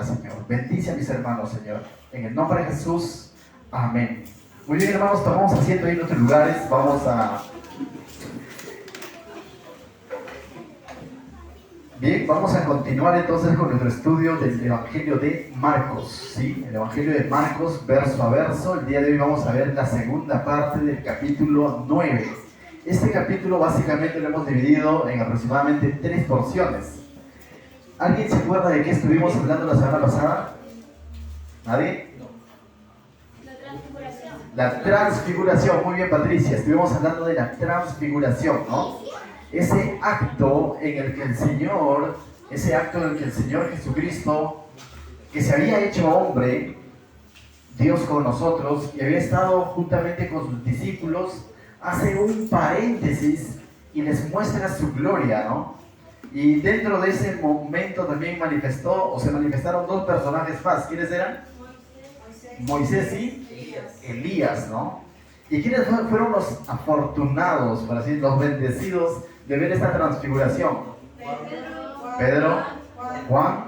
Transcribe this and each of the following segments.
Señor. Bendice a mis hermanos, Señor. En el nombre de Jesús. Amén. Muy bien, hermanos, tomamos asiento ahí en nuestros lugares. Vamos a continuar entonces con nuestro estudio del Evangelio de Marcos, ¿sí? El Evangelio de Marcos, verso a verso. El día de hoy vamos a ver la segunda parte del capítulo 9. Este capítulo básicamente lo hemos dividido en aproximadamente 3 porciones. ¿Alguien se acuerda de qué estuvimos hablando la semana pasada? ¿Nadie? La transfiguración. La transfiguración, muy bien, Patricia. Estuvimos hablando de la transfiguración, ¿no? Ese acto en el que el Señor Jesucristo, que se había hecho hombre, Dios con nosotros, y había estado juntamente con sus discípulos, hace un paréntesis y les muestra su gloria, ¿no? Y dentro de ese momento también se manifestaron 2 personajes más. ¿Quiénes eran? Moisés y Elías, ¿no? ¿Y quiénes fueron los afortunados, por así decirlo, los bendecidos de ver esta transfiguración? Pedro, Juan,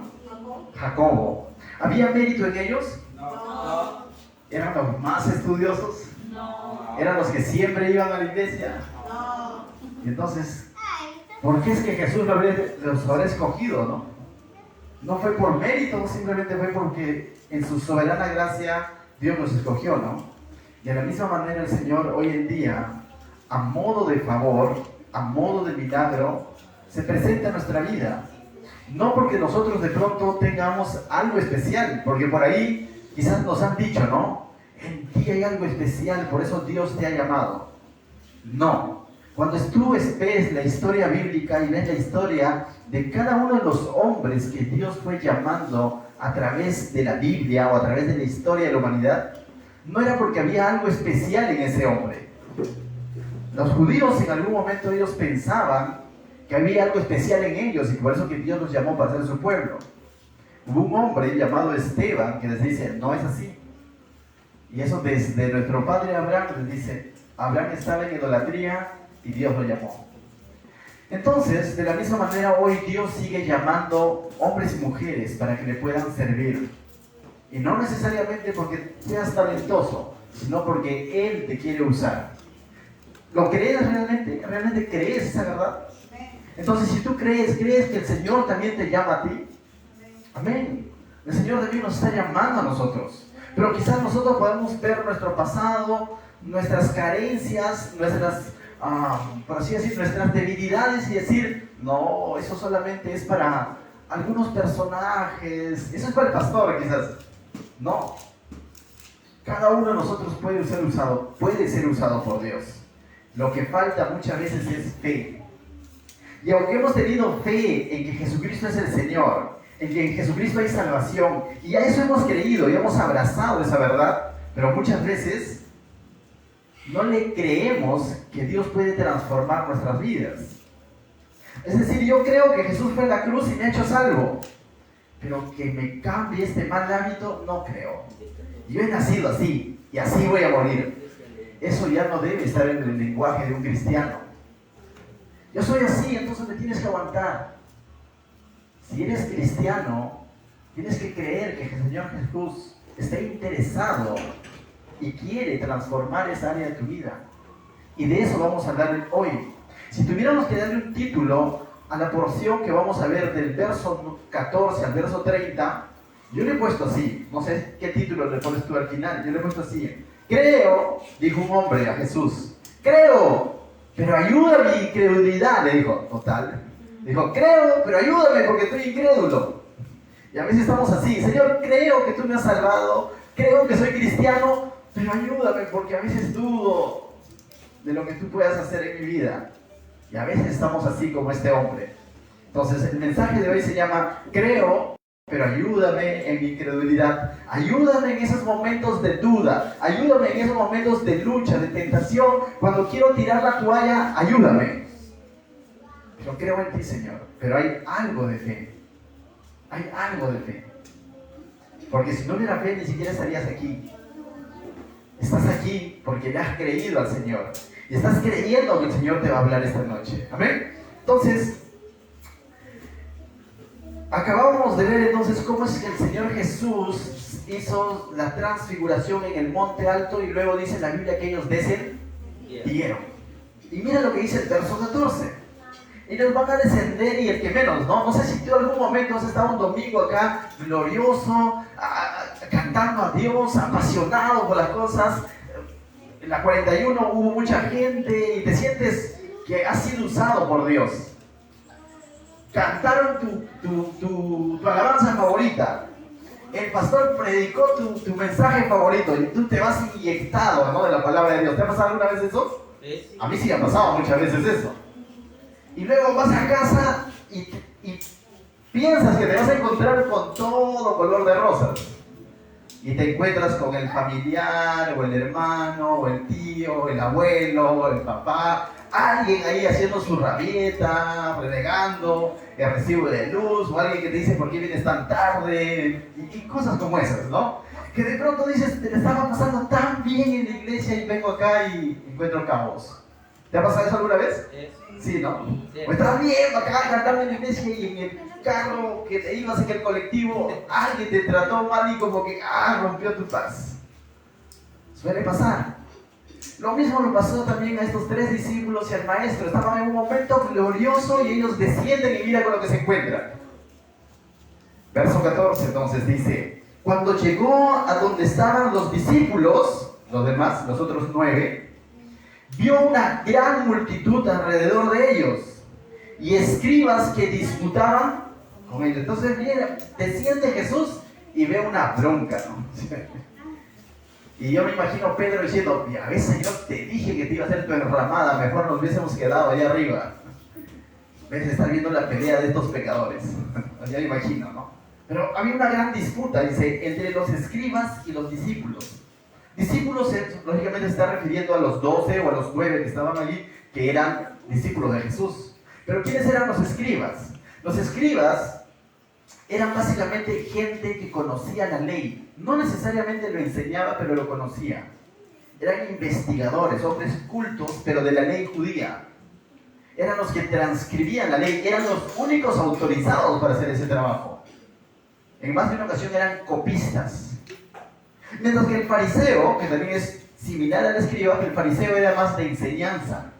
Jacobo. ¿Había mérito en ellos? No. ¿Eran los más estudiosos? No. ¿Eran los que siempre iban a la iglesia? No. Y entonces, ¿por qué es que Jesús los habrá escogido, no? No fue por mérito, simplemente fue porque en su soberana gracia Dios los escogió, ¿no? Y de la misma manera el Señor hoy en día, a modo de favor, a modo de milagro, se presenta en nuestra vida. No porque nosotros de pronto tengamos algo especial, porque por ahí quizás nos han dicho, ¿no? En ti hay algo especial, por eso Dios te ha llamado. No. Cuando tú ves la historia bíblica y ves la historia de cada uno de los hombres que Dios fue llamando a través de la Biblia o a través de la historia de la humanidad, no era porque había algo especial en ese hombre. Los judíos en algún momento ellos pensaban que había algo especial en ellos y por eso que Dios los llamó para ser su pueblo. Hubo un hombre llamado Esteban que les dice, no es así. Y eso desde nuestro padre Abraham les dice, Abraham estaba en idolatría y Dios lo llamó. Entonces, de la misma manera, hoy Dios sigue llamando hombres y mujeres para que le puedan servir. Y no necesariamente porque seas talentoso, sino porque Él te quiere usar. ¿Lo crees realmente? ¿Realmente crees esa verdad? Entonces, si tú crees que el Señor también te llama a ti. Amén. El Señor también nos está llamando a nosotros. Pero quizás nosotros podemos ver nuestro pasado, nuestras carencias, por así decir, nuestras debilidades y decir, no, eso solamente es para algunos personajes, eso es para el pastor quizás. No. Cada uno de nosotros puede ser usado por Dios. Lo que falta muchas veces es fe. Y aunque hemos tenido fe en que Jesucristo es el Señor, en que en Jesucristo hay salvación, y a eso hemos creído y hemos abrazado esa verdad, pero muchas veces no le creemos que Dios puede transformar nuestras vidas. Es decir, yo creo que Jesús fue a la cruz y me ha hecho salvo, pero que me cambie este mal hábito, no creo. Yo he nacido así y así voy a morir. Eso ya no debe estar en el lenguaje de un cristiano. Yo soy así, entonces me tienes que aguantar. Si eres cristiano, tienes que creer que el Señor Jesús está interesado y quiere transformar esa área de tu vida. Y de eso vamos a hablar hoy. Si tuviéramos que darle un título a la porción que vamos a ver del verso 14 al verso 30, yo le he puesto así, no sé qué título le pones tú al final, yo le he puesto así. Creo, dijo un hombre a Jesús, creo, pero ayuda mi incredulidad, le dijo, total. Dijo, creo, pero ayúdame porque estoy incrédulo. Y a veces estamos así, Señor, creo que tú me has salvado, creo que soy cristiano, pero ayúdame porque a veces dudo de lo que tú puedas hacer en mi vida. Y a veces estamos así como este hombre. Entonces el mensaje de hoy se llama, creo, pero ayúdame en mi incredulidad. Ayúdame en esos momentos de duda. Ayúdame en esos momentos de lucha, de tentación. Cuando quiero tirar la toalla, ayúdame. Yo creo en ti, Señor, pero hay algo de fe. Hay algo de fe. Porque si no hubiera fe, ni siquiera estarías aquí. Estás aquí porque le has creído al Señor. Y estás creyendo que el Señor te va a hablar esta noche. Amén. Entonces, Acabamos de ver entonces cómo es que el Señor Jesús hizo la transfiguración en el monte alto y luego dice en la Biblia que ellos descendieron. Y mira lo que dice el verso 14. Ellos van a descender y el que menos, ¿no? No sé si tú en algún momento has estado un domingo acá glorioso, cantando a Dios, apasionado por las cosas. En la 41 hubo mucha gente y te sientes que has sido usado por Dios. Cantaron tu alabanza favorita. El pastor predicó tu mensaje favorito y tú te vas inyectado, ¿no?, de la palabra de Dios. ¿Te ha pasado alguna vez eso? Sí. A mí sí me ha pasado muchas veces eso. Y luego vas a casa y piensas que te vas a encontrar con todo color de rosas. Y te encuentras con el familiar, o el hermano, o el tío, el abuelo, o el papá, alguien ahí haciendo su rabieta, renegando el recibo de luz, o alguien que te dice por qué vienes tan tarde, y cosas como esas, ¿no? Que de pronto dices, te estaba pasando tan bien en la iglesia y vengo acá y encuentro caos. ¿Te ha pasado eso alguna vez? Sí, ¿no? Sí. O estabas bien acá cantando en la iglesia y en el carro que te ibas en el colectivo, alguien te trató mal y como que rompió tu paz. Suele pasar. Lo mismo le pasó también a estos 3 discípulos y al maestro. Estaban en un momento glorioso y ellos descienden y mira con lo que se encuentran. Verso 14 entonces dice: cuando llegó a donde estaban los discípulos, los demás, los otros 9, vio una gran multitud alrededor de ellos y escribas que disputaban con ellos. Entonces viene, desciende Jesús y ve una bronca, ¿no? Y yo me imagino Pedro diciendo: ya ves, Señor, te dije que te iba a hacer tu enramada, mejor nos hubiésemos quedado allá arriba. Ves, estar viendo la pelea de estos pecadores. Ya me imagino, ¿no? Pero había una gran disputa, dice, entre los escribas y los discípulos. Discípulos, lógicamente, se está refiriendo a los 12 o a los 9 que estaban allí, que eran discípulos de Jesús. Pero ¿quiénes eran los escribas? Los escribas eran básicamente gente que conocía la ley. No necesariamente lo enseñaba, pero lo conocía. Eran investigadores, hombres cultos, pero de la ley judía. Eran los que transcribían la ley, eran los únicos autorizados para hacer ese trabajo. En más de una ocasión eran copistas. Mientras que el fariseo, que también es similar al escriba, el fariseo era más de enseñanza.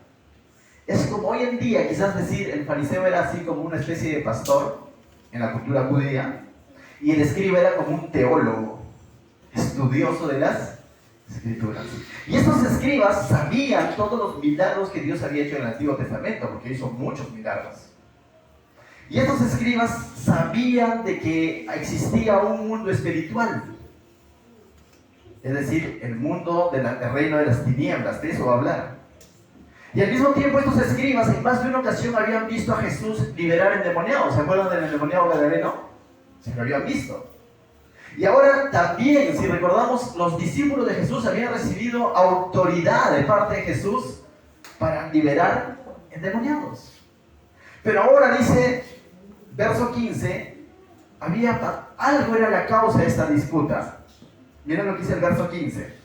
Es como hoy en día, quizás decir, el fariseo era así como una especie de pastor en la cultura judía, y el escriba era como un teólogo, estudioso de las escrituras. Y estos escribas sabían todos los milagros que Dios había hecho en el Antiguo Testamento, porque hizo muchos milagros. Y estos escribas sabían de que existía un mundo espiritual. Es decir, el mundo del reino de las tinieblas, de eso va a hablar. Y al mismo tiempo estos escribas en más de una ocasión habían visto a Jesús liberar endemoniados. ¿Se acuerdan del endemoniado gadareno? Se lo habían visto. Y ahora también, si recordamos, los discípulos de Jesús habían recibido autoridad de parte de Jesús para liberar endemoniados. Pero ahora dice, verso 15, algo era la causa de esta disputa. Miren lo que dice el verso 15.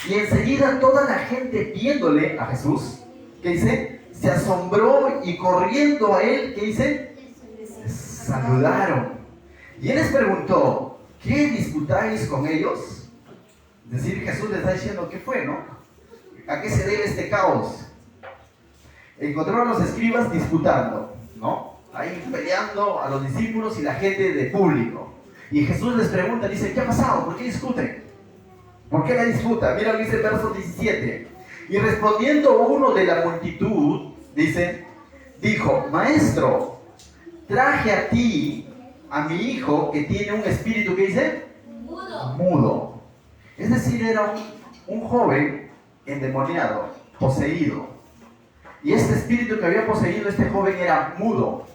Y enseguida toda la gente viéndole a Jesús, ¿qué dice? Se asombró y corriendo a él, ¿qué dice? Saludaron. Y él les preguntó: ¿qué disputáis con ellos? Es decir, Jesús les está diciendo: ¿qué fue, no? ¿A qué se debe este caos? Encontraron a los escribas disputando, ¿no? Ahí peleando a los discípulos y la gente de público. Y Jesús les pregunta, dice: ¿qué ha pasado? ¿Por qué discuten? ¿Por qué la disputa? Mira lo que dice el verso 17. Y respondiendo uno de la multitud, dice, dijo: Maestro, traje a ti a mi hijo que tiene un espíritu, ¿qué dice? Mudo. Es decir, era un joven endemoniado, poseído. Y este espíritu que había poseído este joven era mudo.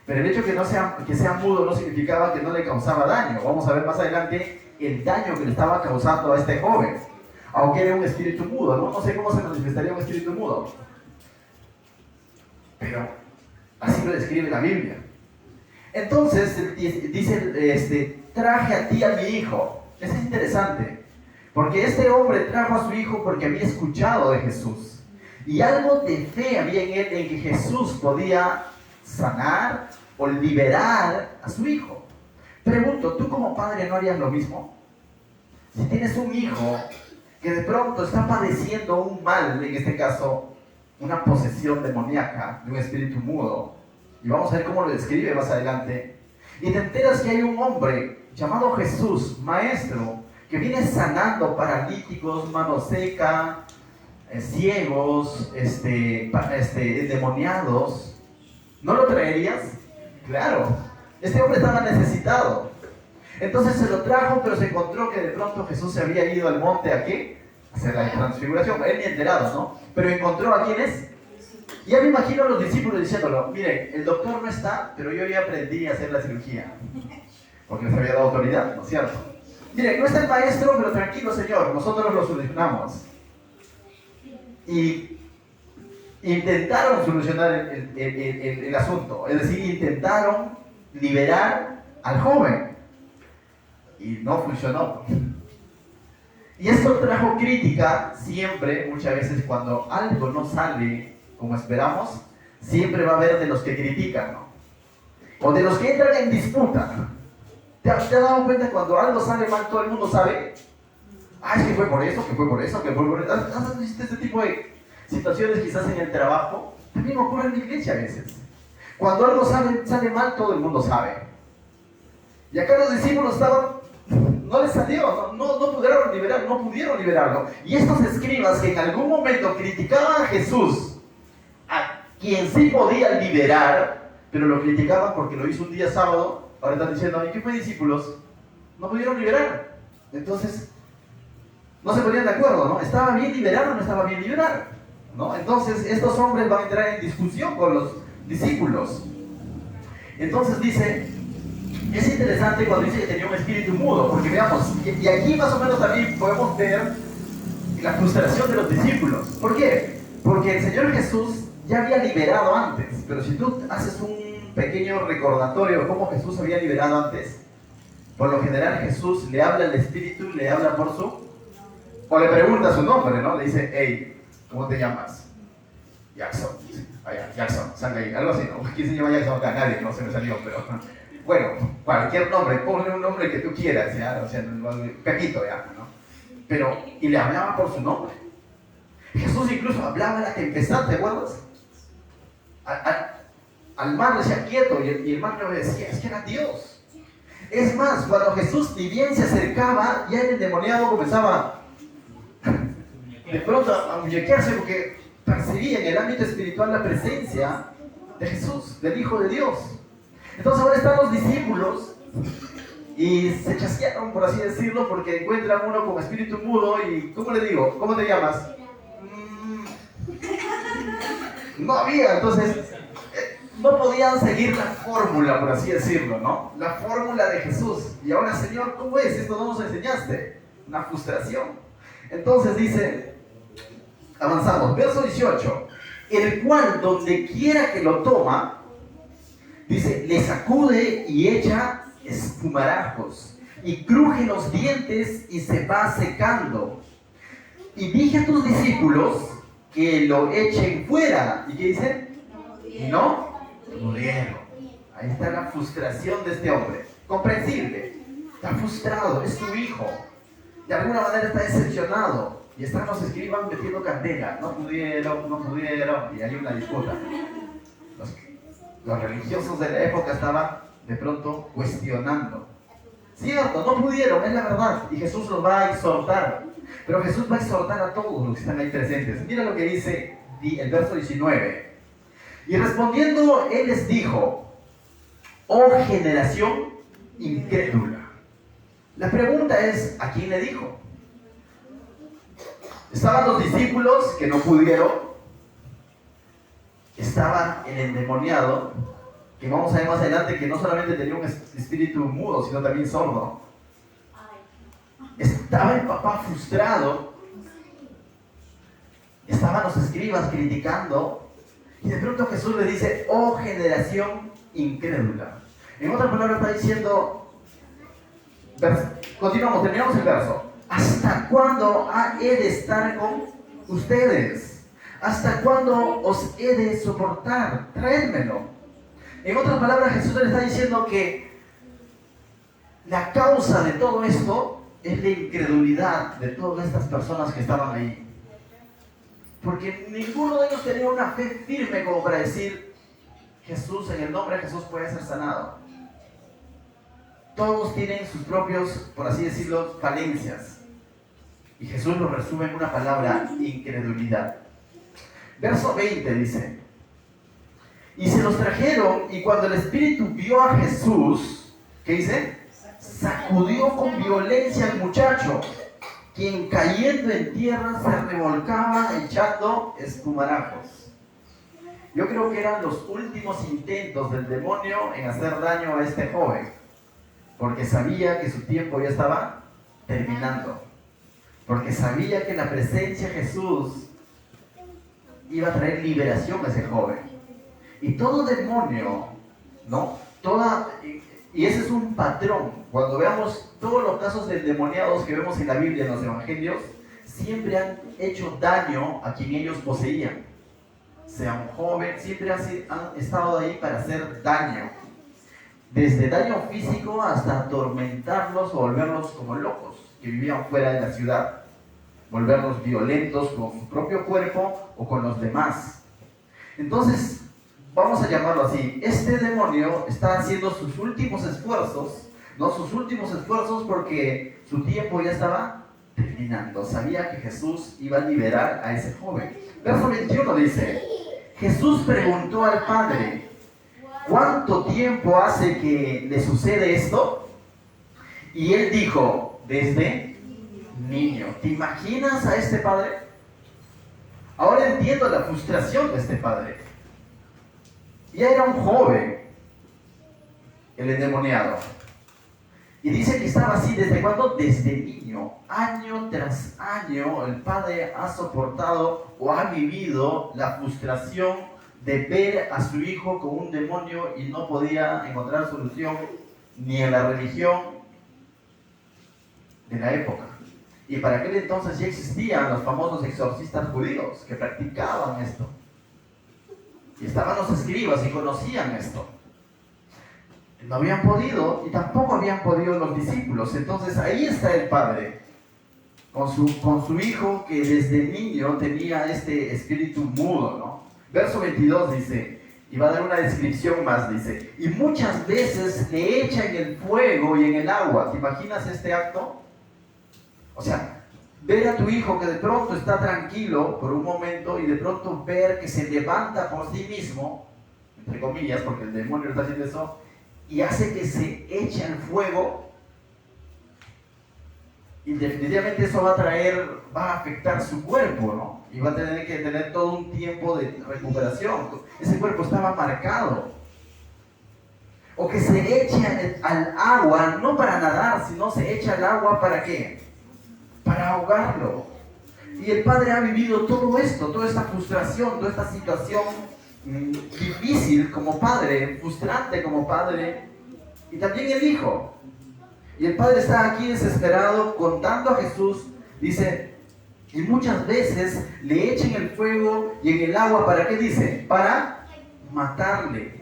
Pero el hecho que sea mudo no significaba que no le causaba daño. Vamos a ver más adelante el daño que le estaba causando a este joven. Aunque era un espíritu mudo, ¿no? No sé cómo se manifestaría un espíritu mudo. Pero así lo describe la Biblia. Entonces, dice, traje a ti a mi hijo. Eso es interesante. Porque este hombre trajo a su hijo porque había escuchado de Jesús. Y algo de fe había en él, en que Jesús podía sanar o liberar a su hijo. Pregunto, ¿tú como padre no harías lo mismo? Si tienes un hijo que de pronto está padeciendo un mal, en este caso, una posesión demoníaca de un espíritu mudo, y vamos a ver cómo lo describe más adelante, y te enteras que hay un hombre llamado Jesús, maestro, que viene sanando paralíticos, mano seca, ciegos, endemoniados, ¿no lo traerías? Claro, este hombre estaba necesitado. Entonces se lo trajo, pero se encontró que de pronto Jesús se había ido al monte ¿a qué? A hacer la transfiguración. Él ni enterado, ¿no? Pero encontró a quiénes. Y ya me imagino a los discípulos diciéndolo, mire, el doctor no está, pero yo ya aprendí a hacer la cirugía. Porque les había dado autoridad, ¿no es cierto? Mire, no está el maestro, pero tranquilo, Señor, nosotros lo solucionamos. Y intentaron solucionar el asunto, es decir, intentaron liberar al joven. Y no funcionó. Y esto trajo crítica siempre, muchas veces cuando algo no sale como esperamos, siempre va a haber de los que critican, ¿no? O de los que entran en disputa. ¿Te has dado cuenta cuando algo sale mal, todo el mundo sabe? Ah, es que fue por eso, que fue por eso, que fue por eso. ¿Has visto este tipo de situaciones quizás en el trabajo? También ocurre en la iglesia a veces. Cuando algo sale mal, todo el mundo sabe. Y acá los discípulos no les salió, no pudieron liberarlo. Y estos escribas que en algún momento criticaban a Jesús, a quien sí podía liberar, pero lo criticaban porque lo hizo un día sábado, ahora están diciendo, ¿y qué fue, discípulos? No pudieron liberar. Entonces, no se ponían de acuerdo, ¿no? ¿Estaba bien liberar o no estaba bien liberar? ¿No? Entonces, estos hombres van a entrar en discusión con los discípulos. Entonces dice, es interesante cuando dice que tenía un espíritu mudo, porque veamos, y aquí más o menos también podemos ver la frustración de los discípulos. ¿Por qué? Porque el Señor Jesús ya había liberado antes, pero si tú haces un pequeño recordatorio de cómo Jesús había liberado antes, por lo general Jesús le habla al espíritu y le habla por su... O le pregunta su nombre, ¿no? Le dice, hey, ¿cómo te llamas? Jackson. Jackson, salga ahí, algo así, ¿no? ¿Quién se llama Jackson acá? Nadie, no se me salió, pero... Bueno, cualquier nombre, ponle un nombre que tú quieras, ¿ya? O sea, Pepito, ya, ¿no? Pero, y le hablaba por su nombre. Jesús incluso hablaba a la tempestad, ¿te acuerdas? Al mar le decía quieto y el mar le obedecía, es que era Dios. Es más, cuando Jesús ni bien se acercaba, ya el endemoniado comenzaba de pronto a muñequearse porque percibía en el ámbito espiritual la presencia de Jesús, del Hijo de Dios. Entonces ahora están los discípulos y se chasquearon, por así decirlo, porque encuentran uno con espíritu mudo y, ¿cómo le digo? ¿Cómo te llamas? No había, entonces no podían seguir la fórmula, por así decirlo, ¿no? La fórmula de Jesús. Y ahora, Señor, ¿cómo es? Esto no nos enseñaste. Una frustración. Entonces dice, avanzamos, verso 18, el cual donde quiera que lo toma, dice, le sacude y echa espumarajos, y cruje los dientes y se va secando. Y dije a tus discípulos que lo echen fuera. ¿Y qué dice? No pudieron. Ahí está la frustración de este hombre. Comprensible. Está frustrado, es su hijo. De alguna manera está decepcionado. Y están los escribas metiendo candela. No pudieron. Y hay una disputa. Los religiosos de la época estaban de pronto cuestionando. Cierto, no pudieron, es la verdad. Y Jesús los va a exhortar. Pero Jesús va a exhortar a todos los que están ahí presentes. Mira lo que dice el verso 19. Y respondiendo, Él les dijo, oh generación incrédula. La pregunta es, ¿a quién le dijo? Estaban los discípulos que no pudieron. Estaba el endemoniado, que vamos a ver más adelante que no solamente tenía un espíritu mudo, sino también sordo. Estaba el papá frustrado. Estaban los escribas criticando. Y de pronto Jesús le dice, oh generación incrédula. En otras palabras está diciendo, continuamos, terminamos el verso. ¿Hasta cuándo he de estar con ustedes? ¿Hasta cuándo os he de soportar? Traédmelo. En otras palabras, Jesús le está diciendo que la causa de todo esto es la incredulidad de todas estas personas que estaban ahí. Porque ninguno de ellos tenía una fe firme como para decir, Jesús, en el nombre de Jesús puede ser sanado. Todos tienen sus propios, por así decirlo, falencias. Y Jesús lo resume en una palabra, incredulidad. Verso 20 dice, y se los trajeron, y cuando el Espíritu vio a Jesús, ¿qué dice? Sacudió con violencia al muchacho, quien cayendo en tierra se revolcaba echando espumarajos. Yo creo que eran los últimos intentos del demonio en hacer daño a este joven, porque sabía que su tiempo ya estaba terminando, porque sabía que la presencia de Jesús iba a traer liberación a ese joven. Y todo demonio, ¿no? Y ese es un patrón. Cuando veamos todos los casos de endemoniados que vemos en la Biblia, en los evangelios, siempre han hecho daño a quien ellos poseían. Sea un joven, siempre han estado ahí para hacer daño. Desde daño físico hasta atormentarlos o volverlos como locos, que vivían fuera de la ciudad. Volverlos violentos con su propio cuerpo o con los demás. Entonces, vamos a llamarlo así, este demonio está haciendo sus últimos esfuerzos, ¿no? Sus últimos esfuerzos porque su tiempo ya estaba terminando. Sabía que Jesús iba a liberar a ese joven. Verso 21 dice, Jesús preguntó al Padre, ¿cuánto tiempo hace que le sucede esto? Y él dijo, desde niño. ¿Te imaginas a este padre? Ahora entiendo la frustración de este padre. Ya era un joven, el endemoniado. Y dice que estaba así, ¿desde cuándo? Desde niño. Año tras año, el padre ha soportado o ha vivido la frustración de ver a su hijo con un demonio y no podía encontrar solución ni en la religión de la época. Y para aquel entonces ya existían los famosos exorcistas judíos que practicaban esto. Y estaban los escribas y conocían esto. No habían podido y tampoco habían podido los discípulos. Entonces ahí está el padre con su hijo que desde niño tenía este espíritu mudo, ¿no? Verso 22 dice, y va a dar una descripción más, dice, y muchas veces le echa en el fuego y en el agua. ¿Te imaginas este acto? O sea, ver a tu hijo que de pronto está tranquilo por un momento y de pronto ver que se levanta por sí mismo, entre comillas, porque el demonio está haciendo eso, y hace que se eche al fuego, y definitivamente eso va a afectar su cuerpo, ¿no? Y va a tener que tener todo un tiempo de recuperación. Ese cuerpo estaba marcado. O que se eche al agua, no para nadar, sino se echa al agua ¿para qué? Para ahogarlo. Y el padre ha vivido todo esto, toda esta frustración, toda esta situación difícil como padre, frustrante como padre, y también el hijo. Y el padre está aquí desesperado contando a Jesús, dice, y muchas veces le echen el fuego y en el agua, ¿para qué dice? Para matarle.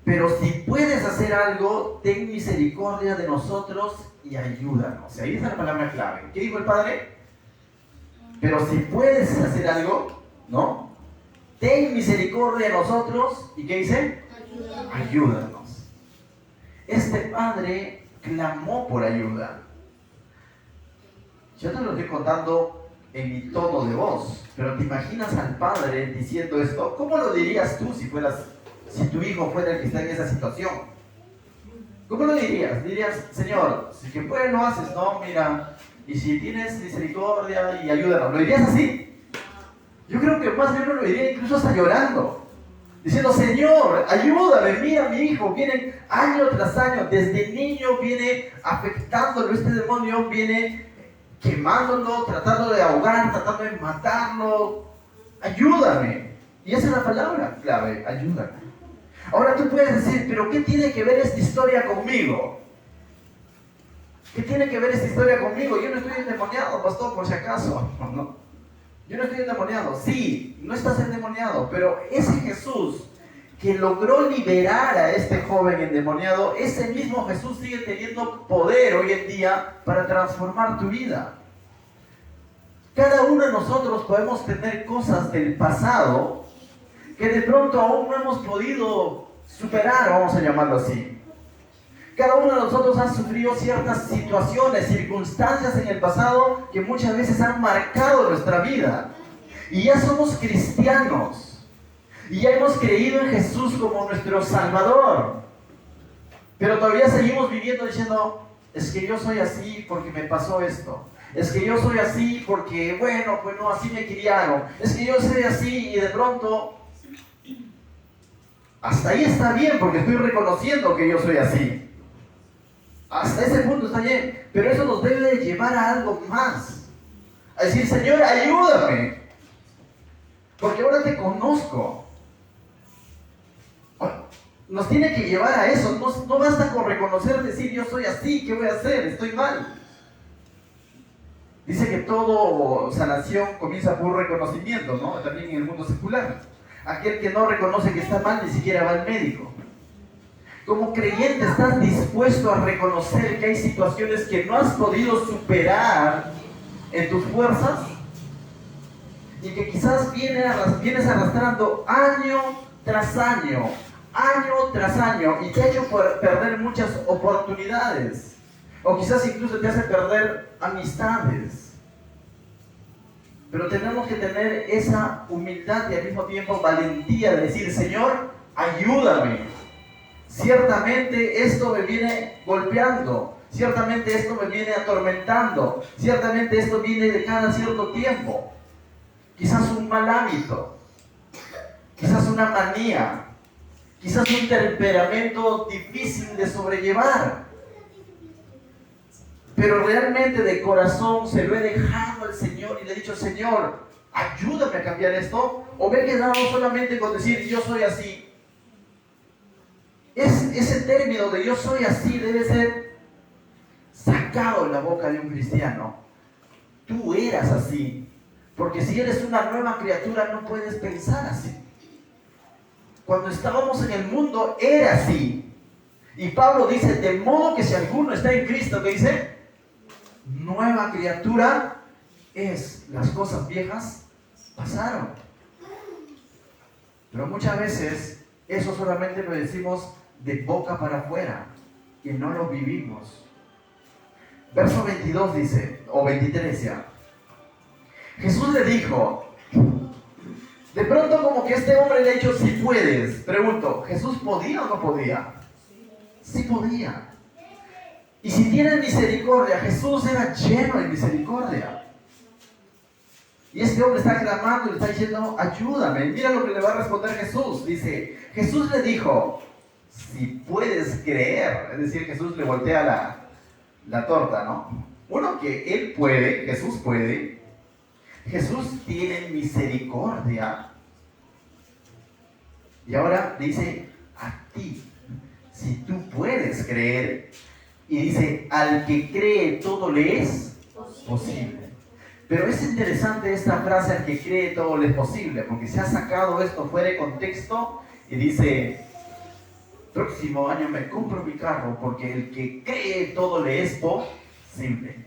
Pero si puedes hacer algo, ten misericordia de nosotros y ayúdanos. Ahí está la palabra clave. ¿Qué dijo el padre? Pero si puedes hacer algo, ¿no? Ten misericordia de nosotros. ¿Y qué dice? Ayúdanos. Este padre clamó por ayuda. Yo te lo estoy contando en mi tono de voz, pero ¿te imaginas al padre diciendo esto? ¿Cómo lo dirías tú si tu hijo fuera el que está en esa situación? ¿Cómo lo dirías? Dirías, Señor, si que puedes lo haces, no, mira, y si tienes misericordia y ayúdanos, ¿lo dirías así? Yo creo que más bien lo diría incluso hasta llorando, diciendo, Señor, ayúdame, mira, mi hijo viene año tras año, desde niño viene afectándolo, este demonio viene quemándolo, tratando de ahogar, tratando de matarlo, ayúdame. Y esa es la palabra clave, ayúdame. Ahora tú puedes decir, pero ¿qué tiene que ver esta historia conmigo? ¿Qué tiene que ver esta historia conmigo? Yo no estoy endemoniado, pastor, por si acaso. No. Yo no estoy endemoniado. Sí, no estás endemoniado, pero ese Jesús que logró liberar a este joven endemoniado, ese mismo Jesús sigue teniendo poder hoy en día para transformar tu vida. Cada uno de nosotros podemos tener cosas del pasado que de pronto aún no hemos podido superar, vamos a llamarlo así. Cada uno de nosotros ha sufrido ciertas situaciones, circunstancias en el pasado que muchas veces han marcado nuestra vida. Y ya somos cristianos. Y ya hemos creído en Jesús como nuestro Salvador. Pero todavía seguimos viviendo diciendo, es que yo soy así porque me pasó esto. Es que yo soy así porque, bueno, pues no, así me criaron. Es que yo soy así y de pronto... Hasta ahí está bien porque estoy reconociendo que yo soy así. Hasta ese punto está bien. Pero eso nos debe de llevar a algo más. A decir, Señor, ayúdame. Porque ahora te conozco. Nos tiene que llevar a eso. No basta con reconocer, decir, yo soy así, ¿qué voy a hacer? Estoy mal. Dice que todo sanación comienza por un reconocimiento, ¿no? También en el mundo secular. Aquel que no reconoce que está mal, ni siquiera va al médico. Como creyente, ¿estás dispuesto a reconocer que hay situaciones que no has podido superar en tus fuerzas? Y que quizás vienes arrastrando año tras año, y te ha hecho perder muchas oportunidades. O quizás incluso te hace perder amistades. Pero tenemos que tener esa humildad y al mismo tiempo valentía de decir, Señor, ayúdame. Ciertamente esto me viene golpeando. Ciertamente esto me viene atormentando. Ciertamente esto viene de cada cierto tiempo. Quizás un mal hábito. Quizás una manía. Quizás un temperamento difícil de sobrellevar. Pero realmente de corazón se lo he dejado al Señor y le he dicho, Señor, ayúdame a cambiar esto. O me he quedado solamente con decir, yo soy así. Ese término de yo soy así debe ser sacado de la boca de un cristiano. Tú eras así. Porque si eres una nueva criatura no puedes pensar así. Cuando estábamos en el mundo era así. Y Pablo dice, de modo que si alguno está en Cristo, ¿qué dice? Nueva criatura es, las cosas viejas pasaron. Pero muchas veces eso solamente lo decimos de boca para afuera, que no lo vivimos. Verso 22 dice, o 23 ya. Jesús le dijo, de pronto como que este hombre le ha dicho, si puedes. Pregunto, ¿Jesús podía o no podía? Sí podía. Y si tienes misericordia, Jesús era lleno de misericordia. Y este hombre está clamando y le está diciendo, ayúdame. Mira lo que le va a responder Jesús. Dice, Jesús le dijo, si puedes creer. Es decir, Jesús le voltea la torta, ¿no? Uno, que él puede, Jesús puede. Jesús tiene misericordia. Y ahora dice, a ti, si tú puedes creer. Y dice, al que cree todo le es posible. Pero es interesante esta frase, al que cree todo le es posible, porque se ha sacado esto fuera de contexto y dice, próximo año me compro mi carro porque el que cree todo le es posible.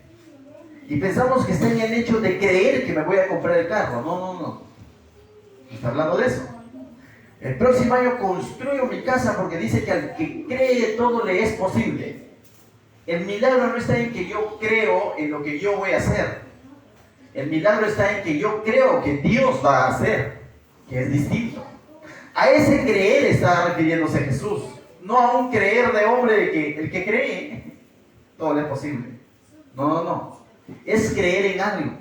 Y pensamos que está en el hecho de creer que me voy a comprar el carro. No. Está hablando de eso. El próximo año construyo mi casa porque dice que al que cree todo le es posible. El milagro no está en que yo creo en lo que yo voy a hacer. El milagro está en que yo creo que Dios va a hacer, que es distinto. A ese creer está refiriéndose Jesús. No a un creer de hombre de que el que cree, todo le es posible. No. Es creer en algo.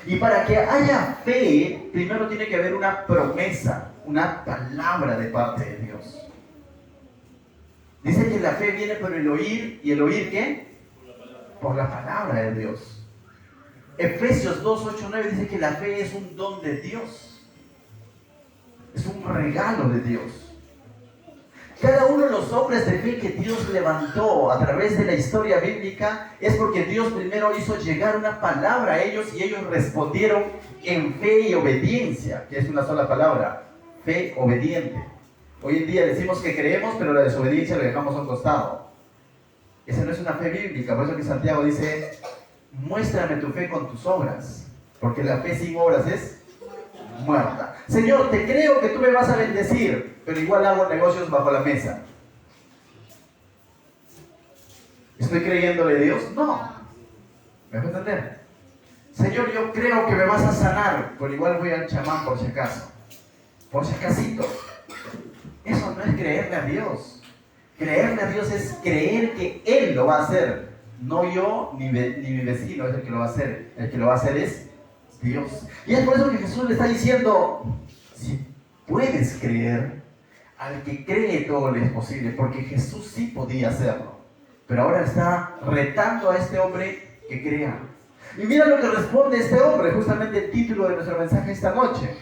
Y para que haya fe, primero tiene que haber una promesa, una palabra de parte de Dios. Dice que la fe viene por el oír, ¿y el oír qué? Por la palabra de Dios. Efesios 2, 8, 9 dice que la fe es un don de Dios. Es un regalo de Dios. Cada uno de los hombres de fe que Dios levantó a través de la historia bíblica es porque Dios primero hizo llegar una palabra a ellos y ellos respondieron en fe y obediencia, que es una sola palabra, fe obediente. Hoy en día decimos que creemos, pero la desobediencia la dejamos a un costado. Esa no es una fe bíblica, por eso que Santiago dice, muéstrame tu fe con tus obras, porque la fe sin obras es muerta. Señor, te creo que tú me vas a bendecir, pero igual hago negocios bajo la mesa. ¿Estoy creyéndole a Dios? No. ¿Me vas a entender? Señor, yo creo que me vas a sanar, pero igual voy al chamán por si acaso. Por si acasito. Eso no es creerle a Dios. Creerle a Dios es creer que Él lo va a hacer. No yo ni mi vecino es el que lo va a hacer. El que lo va a hacer es Dios. Y es por eso que Jesús le está diciendo, si puedes creer, al que cree todo le es posible, porque Jesús sí podía hacerlo. Pero ahora está retando a este hombre que crea. Y mira lo que responde este hombre, justamente el título de nuestro mensaje esta noche.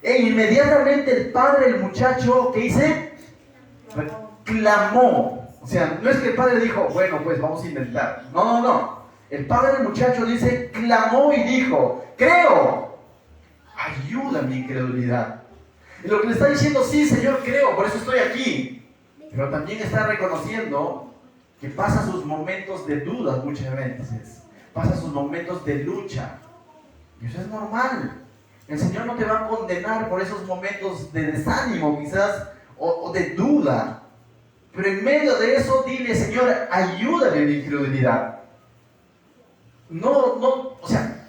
E inmediatamente el padre del muchacho, ¿qué dice? Clamó. O sea, no es que el padre dijo, bueno, pues vamos a intentar. No. El padre del muchacho dice, clamó y dijo, creo, ayuda mi incredulidad. Y lo que le está diciendo, sí, Señor, creo, por eso estoy aquí. Pero también está reconociendo que pasa sus momentos de dudas muchas veces. Pasa sus momentos de lucha. Y eso es normal. El Señor no te va a condenar por esos momentos de desánimo quizás o de duda. Pero en medio de eso dile, Señor, ayúdame en mi incredulidad. O sea,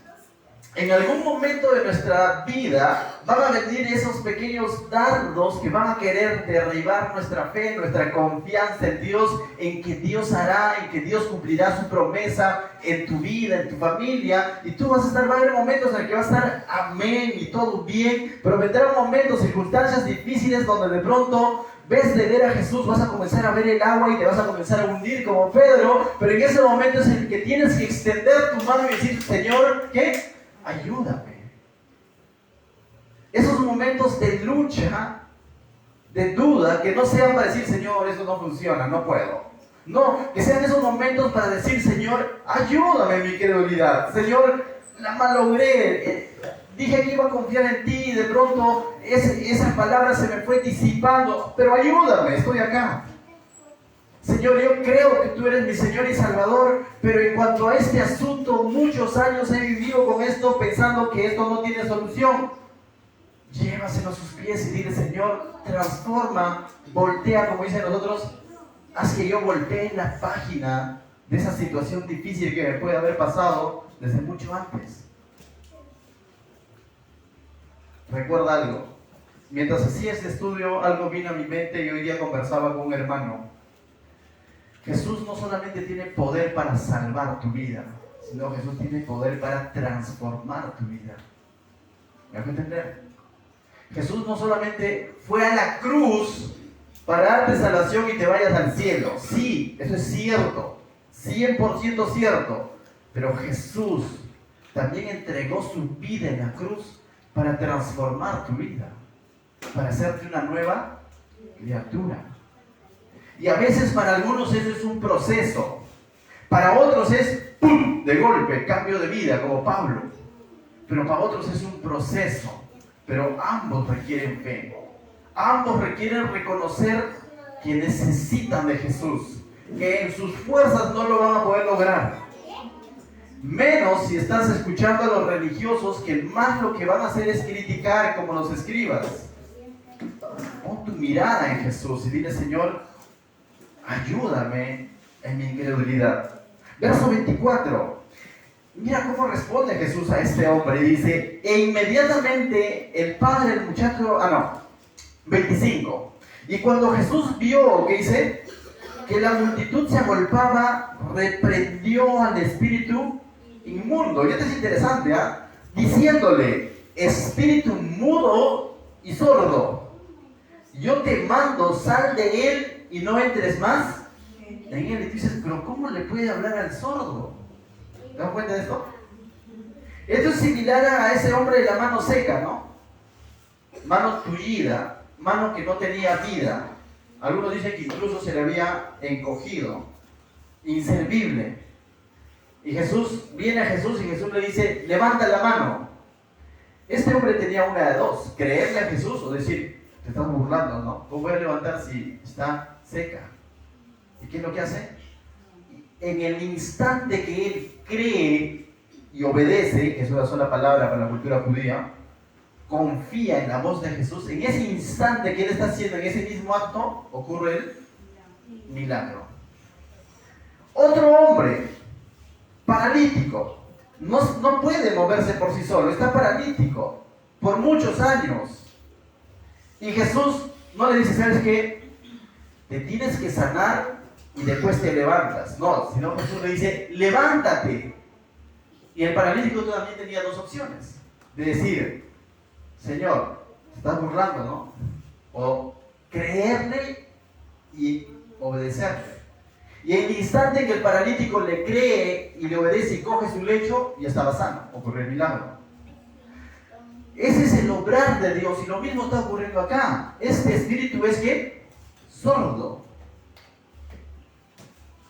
en algún momento de nuestra vida van a venir esos pequeños dardos que van a querer derribar nuestra fe, nuestra confianza en Dios, en que Dios hará, en que Dios cumplirá su promesa en tu vida, en tu familia. Y tú va a haber momentos en el que va a estar amén y todo bien, pero vendrán momentos, circunstancias difíciles donde de pronto ves de ver a Jesús, vas a comenzar a ver el agua y te vas a comenzar a hundir como Pedro, pero en ese momento es el que tienes que extender tu mano y decir, Señor, ¿qué? Ayúdame. Esos momentos de lucha, de duda, que no sean para decir, Señor, esto no funciona, no puedo. No, que sean esos momentos para decir, Señor, ayúdame en mi incredulidad. Señor, la malogré. Dije que iba a confiar en ti y de pronto esas palabras se me fue disipando. Pero ayúdame, estoy acá. Señor, yo creo que tú eres mi Señor y Salvador, pero en cuanto a este asunto, muchos años he vivido con esto pensando que esto no tiene solución. Llévaselo a sus pies y dile, Señor, transforma, voltea, como dicen nosotros, haz que yo voltee la página de esa situación difícil que me puede haber pasado desde mucho antes. Recuerda algo, mientras hacía este estudio, algo vino a mi mente y hoy día conversaba con un hermano. Jesús no solamente tiene poder para salvar tu vida, sino Jesús tiene poder para transformar tu vida. ¿Me vas a entender? Jesús no solamente fue a la cruz para darte salvación y te vayas al cielo. Sí, eso es cierto, 100% cierto. Pero Jesús también entregó su vida en la cruz para transformar tu vida, para hacerte una nueva criatura. Y a veces para algunos eso es un proceso, para otros es ¡pum!, de golpe, cambio de vida, como Pablo. Pero para otros es un proceso, pero ambos requieren fe. Ambos requieren reconocer que necesitan de Jesús, que en sus fuerzas no lo van a poder lograr. Menos si estás escuchando a los religiosos, que más lo que van a hacer es criticar como los escribas. Pon tu mirada en Jesús y dile, Señor, ayúdame en mi incredulidad. Verso 24. Mira cómo responde Jesús a este hombre. Dice, e inmediatamente el padre del muchacho... 25. Y cuando Jesús vio, ¿qué dice? Que la multitud se agolpaba, reprendió al espíritu inmundo. Y esto es interesante, diciéndole, espíritu mudo y sordo, yo te mando, sal de él y no entres más en él. Y tú dices, pero ¿cómo le puede hablar al sordo? ¿Te das cuenta de esto? Esto es similar a ese hombre de la mano seca, ¿no? Mano tullida, mano que no tenía vida. Algunos dicen que incluso se le había encogido, inservible. Y Jesús, viene a Jesús y Jesús le dice, levanta la mano. Este hombre tenía una de dos, creerle a Jesús o decir, te estás burlando, ¿no? ¿Cómo voy a levantar si está seca? ¿Y qué es lo que hace? En el instante que él cree y obedece, que es una sola palabra para la cultura judía, confía en la voz de Jesús, en ese instante que él está haciendo, en ese mismo acto, ocurre el milagro. Otro hombre, paralítico, no puede moverse por sí solo, está paralítico por muchos años. Y Jesús no le dice, ¿sabes qué? Te tienes que sanar y después te levantas. No, sino Jesús le dice, levántate. Y el paralítico también tenía dos opciones. De decir, Señor, te estás burlando, ¿no? O creerle y obedecerle. Y en el instante en que el paralítico le cree y le obedece y coge su lecho, ya estaba sano, ocurrió el milagro. Ese es el obrar de Dios y lo mismo está ocurriendo acá. Este espíritu es que sordo.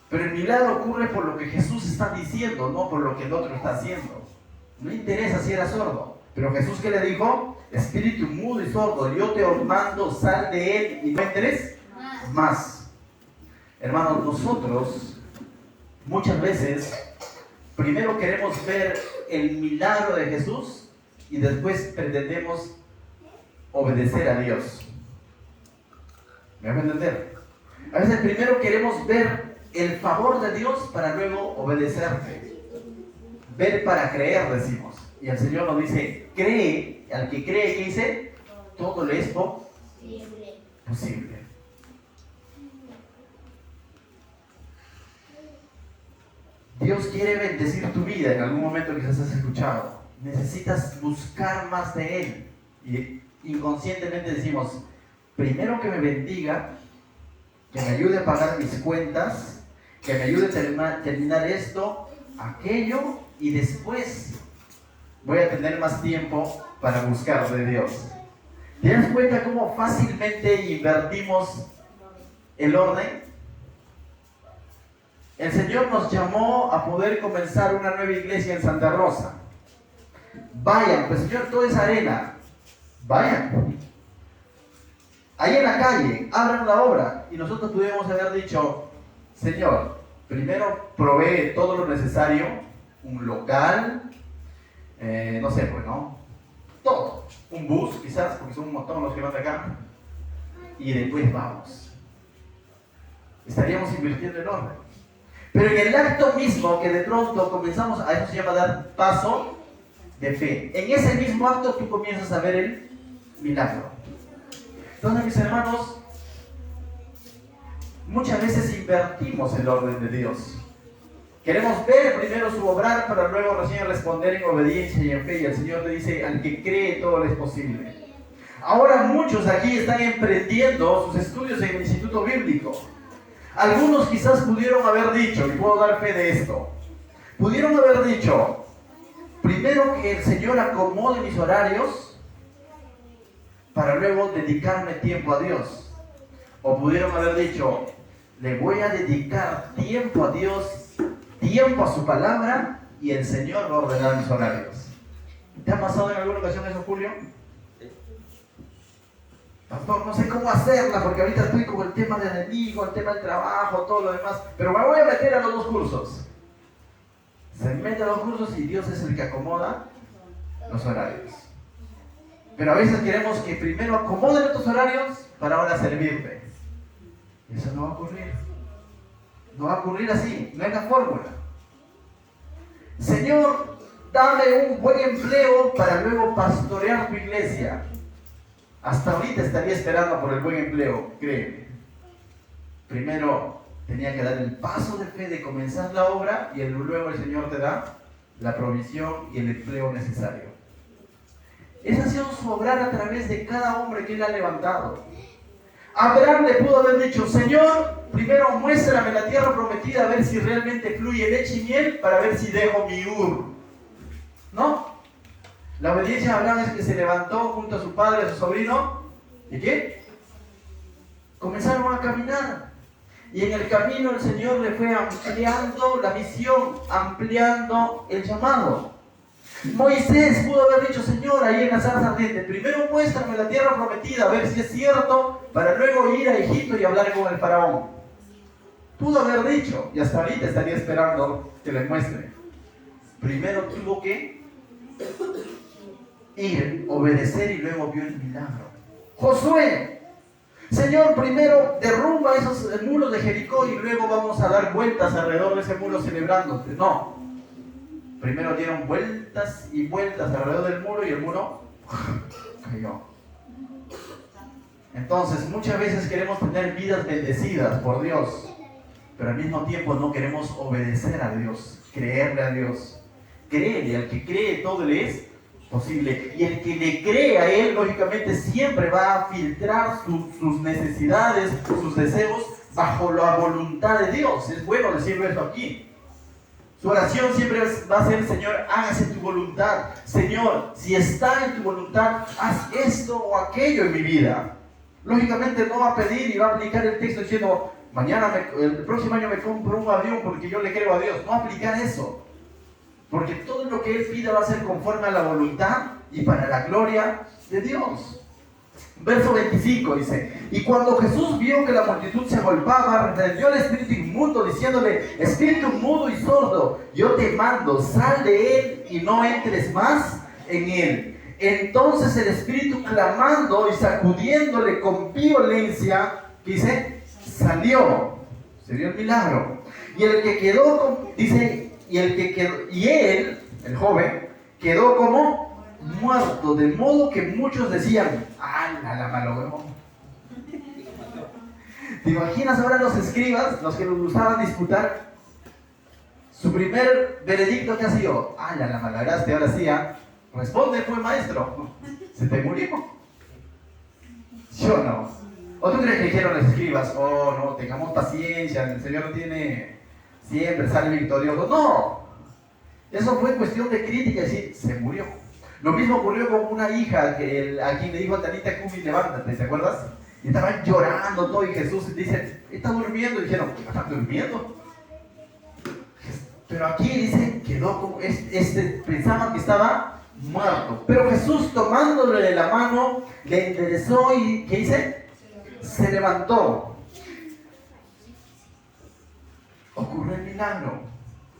Pero el milagro ocurre por lo que Jesús está diciendo, no por lo que el otro está haciendo. No interesa si era sordo. Pero Jesús, ¿qué le dijo? Espíritu mudo y sordo, yo te mando, sal de él y no entres más. Hermanos, nosotros muchas veces primero queremos ver el milagro de Jesús y después pretendemos obedecer a Dios. ¿Me van a entender? A veces primero queremos ver el favor de Dios para luego obedecerle. Ver para creer, decimos. Y el Señor nos dice, cree, al que cree, ¿qué dice? Todo le es posible. Dios quiere bendecir tu vida. En algún momento quizás has escuchado. Necesitas buscar más de Él. Y inconscientemente decimos, primero que me bendiga, que me ayude a pagar mis cuentas, que me ayude a terminar esto, aquello, y después voy a tener más tiempo para buscar de Dios. ¿Te das cuenta cómo fácilmente invertimos el orden? El Señor nos llamó a poder comenzar una nueva iglesia en Santa Rosa. Vayan, pues Señor, todo es arena. Vayan. Ahí en la calle, abran la obra. Y nosotros pudimos haber dicho, Señor, primero provee todo lo necesario, un local, no sé, pues, ¿no? Todo. Un bus, quizás, porque son un montón los que van de acá. Y después vamos. Estaríamos invirtiendo en orden. Pero en el acto mismo que de pronto comenzamos, a eso se llama dar paso de fe. En ese mismo acto tú comienzas a ver el milagro. Entonces, mis hermanos, muchas veces invertimos el orden de Dios. Queremos ver primero su obrar para luego recién responder en obediencia y en fe. Y el Señor le dice, al que cree todo le es posible. Ahora muchos aquí están emprendiendo sus estudios en el Instituto Bíblico. Algunos quizás pudieron haber dicho, y puedo dar fe de esto, pudieron haber dicho, primero que el Señor acomode mis horarios para luego dedicarme tiempo a Dios. O pudieron haber dicho, le voy a dedicar tiempo a Dios, tiempo a su palabra, y el Señor va a ordenar mis horarios. ¿Te ha pasado en alguna ocasión eso, Julio? Pastor, no sé cómo hacerla porque ahorita estoy con el tema del enemigo, el tema del trabajo, todo lo demás, pero me voy a meter a los dos cursos. Se mete a los cursos y Dios es el que acomoda los horarios. Pero a veces queremos que primero acomoden nuestros horarios para ahora servirte. Y eso no va a ocurrir. No va a ocurrir así, no es la fórmula. Señor, dame un buen empleo para luego pastorear tu iglesia. Hasta ahorita estaría esperando por el buen empleo, créeme. Primero tenía que dar el paso de fe de comenzar la obra y luego el Señor te da la provisión y el empleo necesario. Esa ha sido su obrar a través de cada hombre que Él ha levantado. Abraham le pudo haber dicho, Señor, primero muéstrame la tierra prometida a ver si realmente fluye leche y miel para ver si dejo mi Ur. ¿No? La obediencia de Abraham es que se levantó junto a su padre, a su sobrino, ¿y qué? Comenzaron a caminar. Y en el camino el Señor le fue ampliando la visión, ampliando el llamado. Moisés pudo haber dicho, Señor, ahí en la zarza ardiente, primero muéstrame la tierra prometida, a ver si es cierto, para luego ir a Egipto y hablar con el faraón. Pudo haber dicho, y hasta ahorita estaría esperando que le muestre. Primero tuvo que ir, obedecer y luego vio el milagro. Josué, Señor, primero derrumba esos muros de Jericó y luego vamos a dar vueltas alrededor de ese muro celebrándote. No. Primero dieron vueltas y vueltas alrededor del muro y el muro cayó. Entonces, muchas veces queremos tener vidas bendecidas por Dios, pero al mismo tiempo no queremos obedecer a Dios, creerle a Dios. Créele, al que cree todo le es posible. Y el que le cree a Él, lógicamente, siempre va a filtrar sus necesidades, sus deseos, bajo la voluntad de Dios. Es bueno decirlo esto aquí. Su oración siempre va a ser, Señor, hágase tu voluntad. Señor, si está en tu voluntad, haz esto o aquello en mi vida. Lógicamente no va a pedir y va a aplicar el texto diciendo, el próximo año me compro un avión porque yo le creo a Dios. No va a aplicar eso. Porque todo lo que Él pida va a ser conforme a la voluntad y para la gloria de Dios. Verso 25 dice, y cuando Jesús vio que la multitud se agolpaba, reprendió al espíritu inmundo, diciéndole, espíritu mudo y sordo, yo te mando, sal de él y no entres más en él. Entonces el espíritu, clamando y sacudiéndole con violencia, dice, salió. Se dio el milagro. Y el que quedó, dice, y él, el joven, quedó como muerto, de modo que muchos decían, la malogró. ¿Te imaginas ahora los escribas, los que nos gustaban disputar? Su primer veredicto que ha sido, la malograste, ahora sí, responde, pues maestro, se te murió. ¿Sí o no? ¿O tú crees que dijeron los escribas, no, tengamos paciencia, el Señor no tiene, siempre sale victorioso? No, eso fue cuestión de crítica, es decir, se murió. Lo mismo ocurrió con una hija a quien le dijo a Talita Cumi, levántate, ¿te acuerdas? Y estaban llorando todo y Jesús dice, está durmiendo. Y dijeron, ¿estás durmiendo? Pero aquí dice, quedó como, pensaban que estaba muerto. Pero Jesús, tomándole de la mano, le enderezó y, ¿qué dice? Se levantó. Ocurrió el milagro.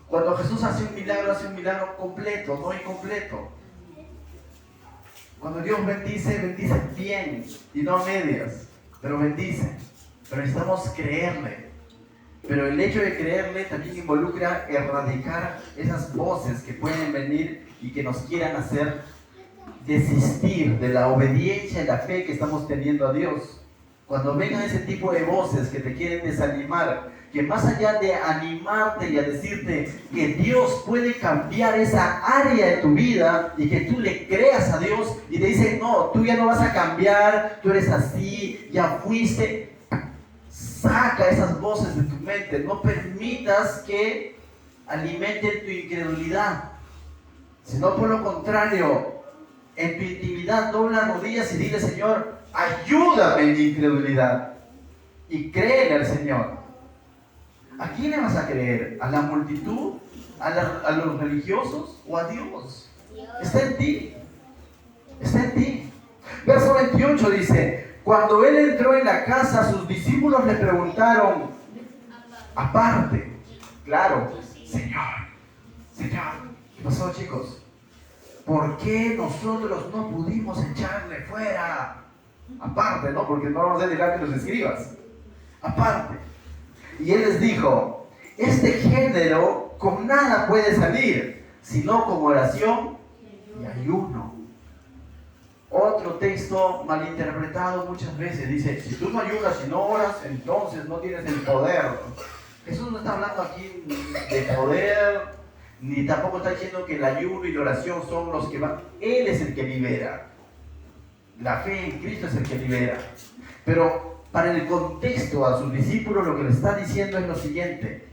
Cuando Jesús hace un milagro completo, no incompleto. Cuando Dios bendice, bendice bien y no a medias, pero bendice. Pero necesitamos creerle. Pero el hecho de creerle también involucra erradicar esas voces que pueden venir y que nos quieran hacer desistir de la obediencia y la fe que estamos teniendo a Dios. Cuando vengan ese tipo de voces que te quieren desanimar, que más allá de animarte y a decirte que Dios puede cambiar esa área de tu vida y que tú le creas a Dios y te dicen, no, tú ya no vas a cambiar, tú eres así, ya fuiste, saca esas voces de tu mente, no permitas que alimenten tu incredulidad, sino por lo contrario, en tu intimidad dobla rodillas y dile, Señor, ayúdame en mi incredulidad y créele al Señor. ¿A quién le vas a creer? ¿A la multitud? ¿A los religiosos? ¿O a Dios? Está en ti. Está en ti. Verso 28 dice, cuando él entró en la casa, sus discípulos le preguntaron, aparte, claro, Señor, ¿qué pasó, chicos? ¿Por qué nosotros no pudimos echarle fuera? Aparte, ¿no? Porque no vamos a dejar que los escribas. Aparte. Y él les dijo, este género con nada puede salir, sino con oración y ayuno. Otro texto malinterpretado muchas veces dice, si tú no ayunas y no oras, entonces no tienes el poder. Jesús no está hablando aquí de poder, ni tampoco está diciendo que el ayuno y la oración son los que van. Él es el que libera. La fe en Cristo es el que libera. Pero para el contexto a sus discípulos lo que le está diciendo es lo siguiente.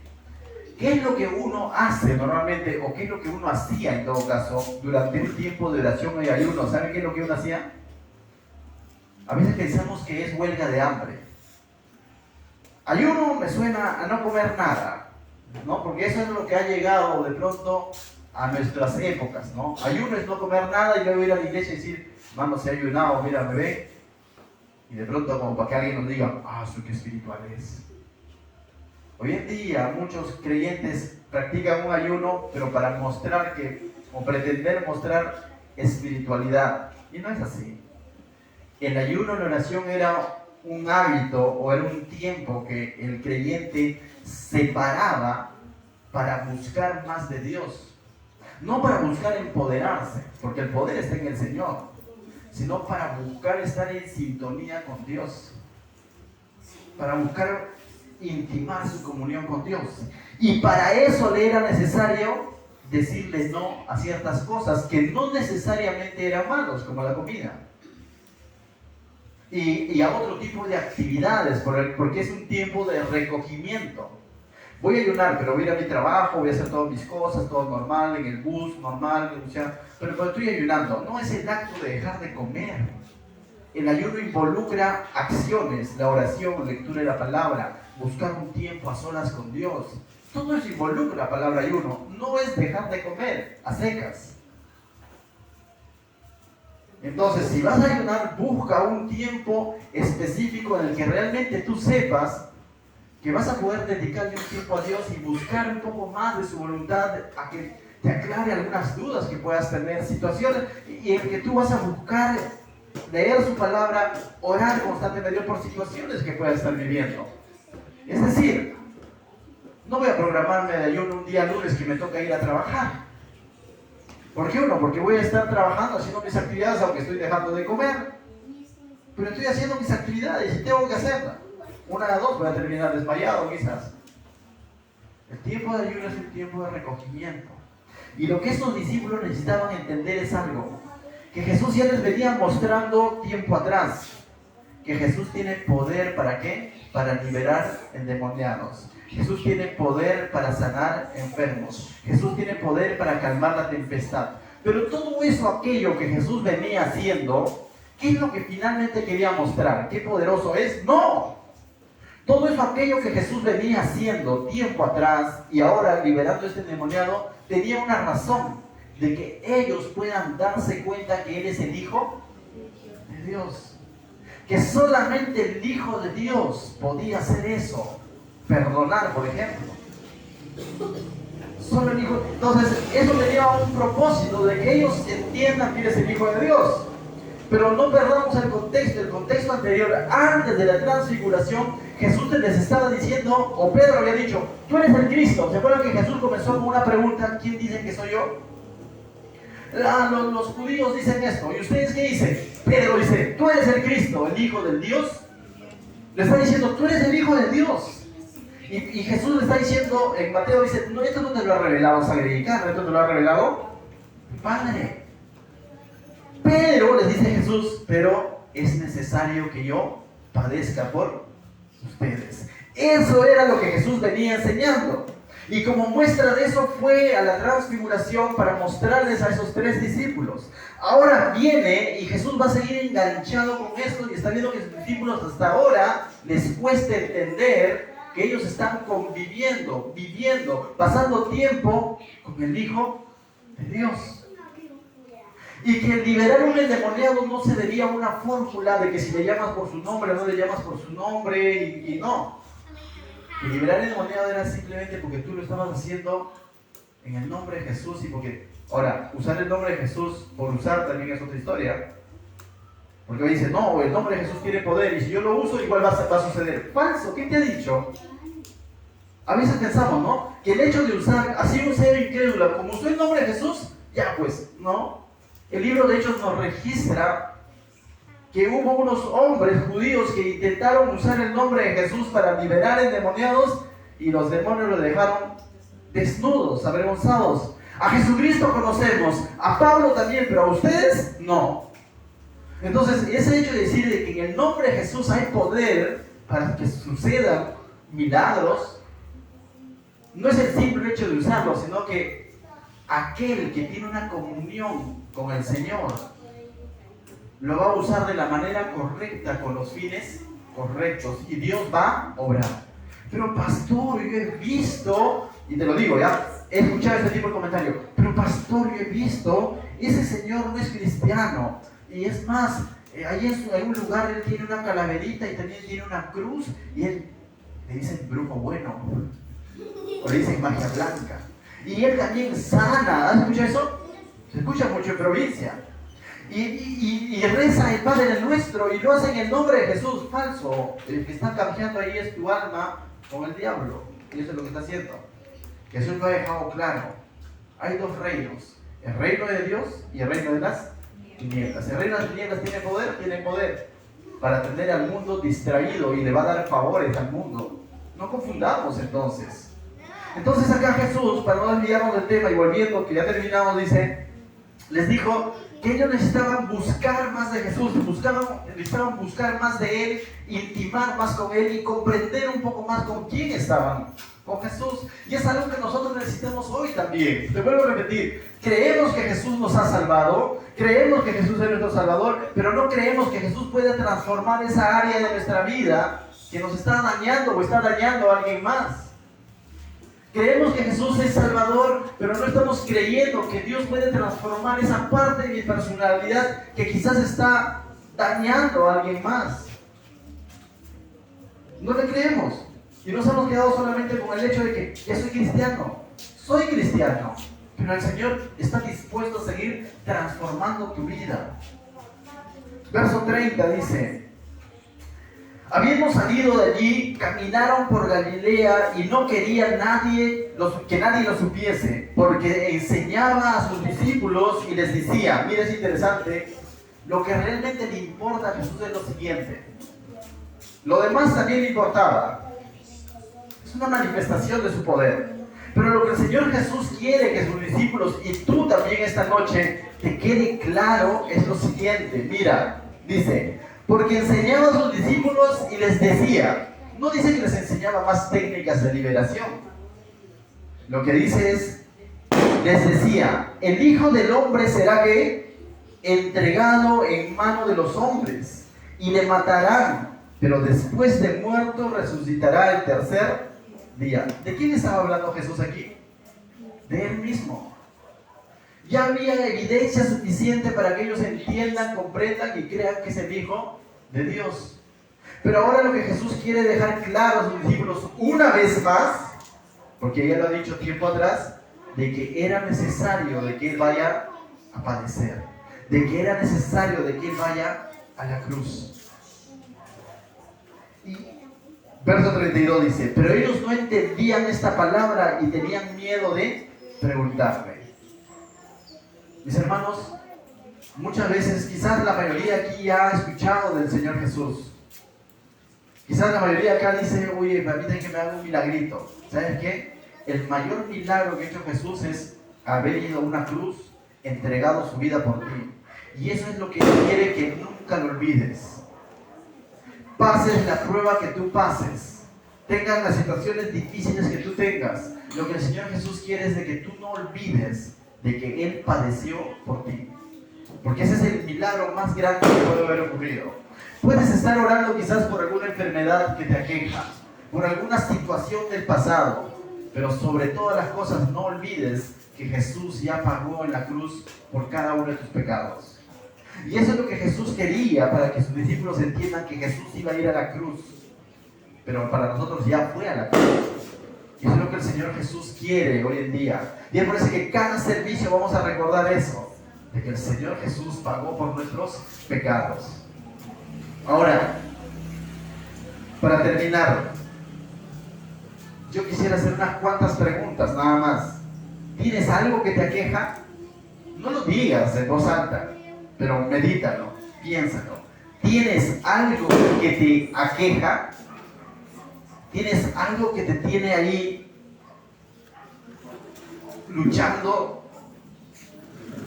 ¿Qué es lo que uno hace normalmente, o qué es lo que uno hacía en todo caso, durante un tiempo de oración y ayuno? ¿Saben qué es lo que uno hacía? A veces pensamos que es huelga de hambre. Ayuno me suena a no comer nada, ¿no? Porque eso es lo que ha llegado de pronto a nuestras épocas, ¿no? Ayuno es no comer nada y luego ir a la iglesia y decir, hermano, se ha ayunado, mira, me ve. Y de pronto como para que alguien nos diga, qué espiritual es. Hoy en día muchos creyentes practican un ayuno, pero para mostrar o pretender mostrar espiritualidad. Y no es así. El ayuno en la oración era un hábito o era un tiempo que el creyente separaba para buscar más de Dios. No para buscar empoderarse, porque el poder está en el Señor, sino para buscar estar en sintonía con Dios, para buscar intimar su comunión con Dios. Y para eso le era necesario decirle no a ciertas cosas que no necesariamente eran malos, como la comida. Y a otro tipo de actividades, porque es un tiempo de recogimiento. Voy a ayunar, pero voy a ir a mi trabajo, voy a hacer todas mis cosas, todo normal, en el bus, normal, o sea, pero cuando estoy ayunando, no es el acto de dejar de comer. El ayuno involucra acciones, la oración, lectura de la palabra, buscar un tiempo a solas con Dios. Todo eso involucra la palabra ayuno, no es dejar de comer a secas. Entonces, si vas a ayunar, busca un tiempo específico en el que realmente tú sepas que vas a poder dedicarle un tiempo a Dios y buscar un poco más de su voluntad, a que te aclare algunas dudas que puedas tener, situaciones, y en que tú vas a buscar leer su palabra, orar constantemente por situaciones que puedas estar viviendo. Es decir, no voy a programarme de ayuno un día lunes que me toca ir a trabajar. ¿Por qué uno? Porque voy a estar trabajando, haciendo mis actividades, aunque estoy dejando de comer. Pero estoy haciendo mis actividades y tengo que hacerlas. Una de dos voy a terminar desmayado quizás. El tiempo de ayuno es un tiempo de recogimiento. Y lo que estos discípulos necesitaban entender es algo que Jesús ya les venía mostrando tiempo atrás. Que Jesús tiene poder, ¿para qué? Para liberar endemoniados. Jesús tiene poder para sanar enfermos. Jesús tiene poder para calmar la tempestad. Pero todo eso, aquello que Jesús venía haciendo, ¿qué es lo que finalmente quería mostrar? ¿Qué poderoso es? ¡No! Todo eso, aquello que Jesús venía haciendo tiempo atrás y ahora liberando a este endemoniado, tenía una razón de que ellos puedan darse cuenta que Él es el Hijo de Dios. Que solamente el Hijo de Dios podía hacer eso. Perdonar, por ejemplo. Solo el Hijo. Entonces, eso tenía un propósito de que ellos entiendan que Él es el Hijo de Dios. Pero no perdamos el contexto anterior. Antes de la transfiguración, Jesús les estaba diciendo, o Pedro había dicho, tú eres el Cristo. ¿Se acuerdan que Jesús comenzó con una pregunta? ¿Quién dice que soy yo? Los judíos dicen esto. ¿Y ustedes qué dicen? Pedro dice, tú eres el Cristo, el Hijo del Dios. Le está diciendo, tú eres el Hijo de Dios. Y Jesús le está diciendo, en Mateo dice, no, esto no te lo ha revelado sangre y carne, esto te lo ha revelado mi Padre. Pero, les dice Jesús, pero es necesario que yo padezca por ustedes. Eso era lo que Jesús venía enseñando. Y como muestra de eso fue a la transfiguración para mostrarles a esos 3 discípulos. Ahora viene y Jesús va a seguir enganchado con esto y está viendo que sus discípulos hasta ahora les cuesta entender que ellos están conviviendo, viviendo, pasando tiempo con el Hijo de Dios. Y que liberar un endemoniado no se debía a una fórmula de que si le llamas por su nombre o no le llamas por su nombre y no. Que liberar el endemoniado era simplemente porque tú lo estabas haciendo en el nombre de Jesús y porque... Ahora, usar el nombre de Jesús por usar también es otra historia. Porque dice, no, el nombre de Jesús tiene poder y si yo lo uso igual va a suceder. Falso, ¿quién te ha dicho? A veces pensamos, ¿no? Que el hecho de usar así un ser incrédulo, como usó el nombre de Jesús, ya pues, ¿no? El libro de Hechos nos registra que hubo unos hombres judíos que intentaron usar el nombre de Jesús para liberar endemoniados y los demonios lo dejaron desnudos, avergonzados. A Jesucristo conocemos, a Pablo también, pero a ustedes no. Entonces, ese hecho de decir que en el nombre de Jesús hay poder para que sucedan milagros, no es el simple hecho de usarlo, sino que aquel que tiene una comunión con el Señor lo va a usar de la manera correcta, con los fines correctos, y Dios va a obrar. Pero pastor, yo he visto, y te lo digo ya, he escuchado este tipo de comentario, pero pastor, pastor, yo he visto, ese señor no es cristiano. Y es más, ahí en un lugar él tiene una calaverita y también tiene una cruz. Y él le dicen brujo bueno. O le dicen magia blanca. Y él también sana. ¿Has escuchado eso? Se escucha mucho en provincia. Y reza el Padre Nuestro y lo hace en el nombre de Jesús. Falso. El que está cambiando ahí es tu alma con el diablo. Y eso es lo que está haciendo. Jesús lo ha dejado claro. Hay dos reinos. El reino de Dios y el reino de las tinieblas. El reino de las tinieblas tiene poder para tener al mundo distraído y le va a dar favores al mundo. No confundamos entonces. Entonces acá Jesús, para no desviarnos del tema y volviendo, que ya terminamos, dice, les dijo que ellos necesitaban buscar más de Jesús, necesitaban buscar más de Él, intimar más con Él y comprender un poco más con quién estaban, con Jesús. Y es algo que nosotros necesitamos hoy también. Te vuelvo a repetir, creemos que Jesús nos ha salvado, creemos que Jesús es nuestro Salvador, pero no creemos que Jesús puede transformar esa área de nuestra vida que nos está dañando o está dañando a alguien más. Creemos que Jesús es Salvador, pero no estamos creyendo que Dios puede transformar esa parte de mi personalidad que quizás está dañando a alguien más. No le creemos. Y nos hemos quedado solamente con el hecho de que ya soy cristiano. Soy cristiano. Pero el Señor está dispuesto a seguir transformando tu vida. Verso 30 dice: habiendo salido de allí, caminaron por Galilea y no quería que nadie lo supiese, porque enseñaba a sus discípulos y les decía, mira, es interesante, lo que realmente le importa a Jesús es lo siguiente. Lo demás también le importaba. Es una manifestación de su poder. Pero lo que el Señor Jesús quiere que sus discípulos y tú también esta noche te quede claro es lo siguiente. Mira, dice, porque enseñaba a sus discípulos y les decía, no dice que les enseñaba más técnicas de liberación. Lo que dice es, les decía, el Hijo del Hombre será que entregado en mano de los hombres y le matarán, pero después de muerto resucitará el tercer día. ¿De quién estaba hablando Jesús aquí? De Él mismo. Ya había evidencia suficiente para que ellos entiendan, comprendan y crean que es el Hijo de Dios. Pero ahora lo que Jesús quiere dejar claro a sus discípulos una vez más, porque ya lo ha dicho tiempo atrás, de que era necesario de que Él vaya a padecer, de que era necesario de que Él vaya a la cruz. Y verso 32 dice, pero ellos no entendían esta palabra y tenían miedo de preguntarle. Mis hermanos, muchas veces, quizás la mayoría aquí ya ha escuchado del Señor Jesús. Quizás la mayoría acá dice, oye, permiten que me haga un milagrito. ¿Sabes qué? El mayor milagro que ha hecho Jesús es haber ido a una cruz, entregado su vida por ti. Y eso es lo que Él quiere que nunca lo olvides. Pases la prueba que tú pases, tengas las situaciones difíciles que tú tengas. Lo que el Señor Jesús quiere es de que tú no olvides de que Él padeció por ti. Porque ese es el milagro más grande que puede haber ocurrido. Puedes estar orando quizás por alguna enfermedad que te aqueja, por alguna situación del pasado, pero sobre todas las cosas no olvides que Jesús ya pagó en la cruz por cada uno de tus pecados. Y eso es lo que Jesús quería para que sus discípulos entiendan que Jesús iba a ir a la cruz. Pero para nosotros ya fue a la cruz. Y eso es lo que el Señor Jesús quiere hoy en día. Y es por eso que cada servicio vamos a recordar eso, de que el Señor Jesús pagó por nuestros pecados. Ahora, para terminar, yo quisiera hacer unas cuantas preguntas nada más. ¿Tienes algo que te aqueja? No lo digas en voz alta, pero medítalo, piénsalo. ¿Tienes algo que te aqueja? ¿Tienes algo que te tiene ahí luchando,